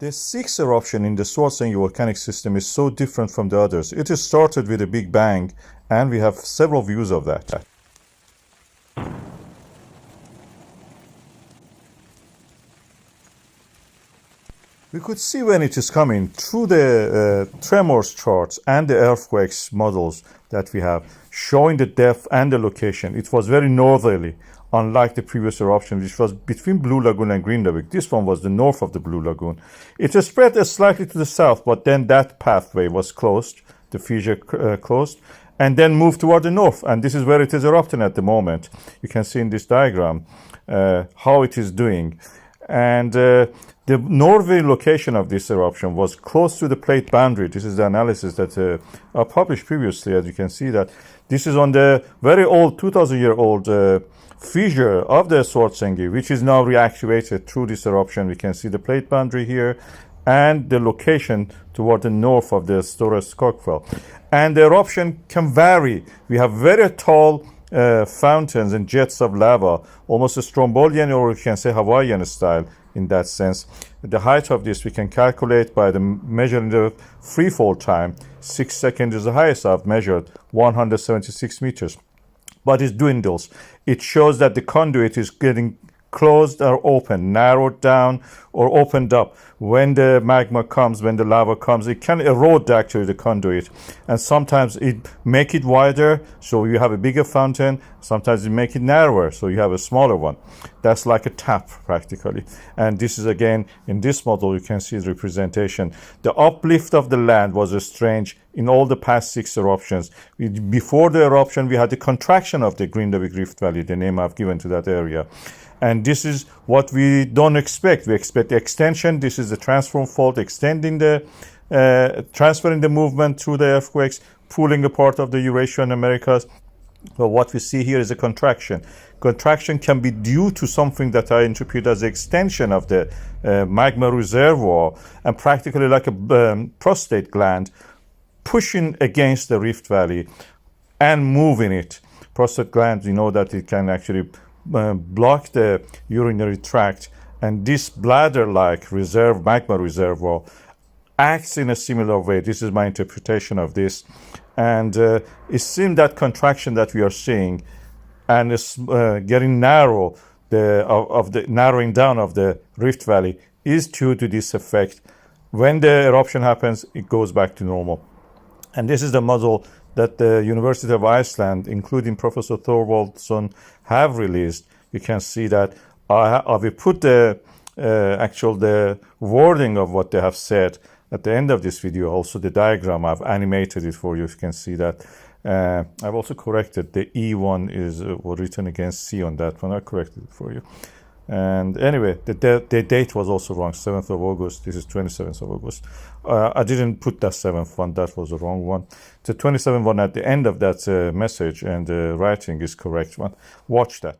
The sixth eruption in the Svartsengi volcanic system is so different from the others. It is started with a big bang, and we have several views of that. We could see when it is coming through the tremors charts and the earthquakes models that we have, showing the depth and the location. It was very northerly, unlike the previous eruption, which was between Blue Lagoon and Grindavik. This one was the north of the Blue Lagoon. It was spread slightly to the south, but then that pathway was closed, the fissure closed, and then moved toward the north. And this is where it is erupting at the moment. You can see in this diagram how it is doing. And the northerly location of this eruption was close to the plate boundary. This is the analysis that I published previously, as you can see that. This is on the very old, 2,000-year-old fissure of the Svartsengi, which is now reactivated through this eruption. We can see the plate boundary here and the location toward the north of the Stora Skogfjell. And the eruption can vary. We have very tall fountains and jets of lava, almost a Strombolian, or you can say Hawaiian style in that sense. The height of this we can calculate by the measuring the free fall time. 6 seconds is the highest I've measured, 176 meters. But it dwindles. It shows that the conduit is getting closed or open, narrowed down or opened up. When the magma comes, when the lava comes, it can erode actually the conduit. And sometimes it make it wider, so you have a bigger fountain. Sometimes it make it narrower, so you have a smaller one. That's like a tap practically. And this is again, in this model, you can see the representation. The uplift of the land was strange in all the past 6 eruptions. Before the eruption, we had the contraction of the Grindavik Rift Valley, the name I've given to that area. And this is what we don't expect. We expect the extension. This is the transform fault extending the, transferring the movement through the earthquakes, pulling a part of the Eurasia and Americas. But what we see here is a contraction. Contraction can be due to something that I interpret as the extension of the magma reservoir, and practically like a prostate gland pushing against the Rift Valley and moving it. Prostate gland, you know that it can actually block the urinary tract, and this bladder-like magma reservoir acts in a similar way. This is my interpretation of this, and it seems that contraction that we are seeing and is getting narrow, the narrowing down of the Rift Valley is due to this effect. When the eruption happens, it goes back to normal. And this is the model that the University of Iceland, including Professor Thorvaldsson, have released. You can see that I will put the the wording of what they have said at the end of this video. Also the diagram, I've animated it for you. You can see that. I've also corrected the E1 is written against C on that one. I corrected it for you. And anyway, the date was also wrong, 7th of August. This is 27th of August. I didn't put that 7th one. That was the wrong one. The 27th one at the end of that message and the writing is correct one. Watch that.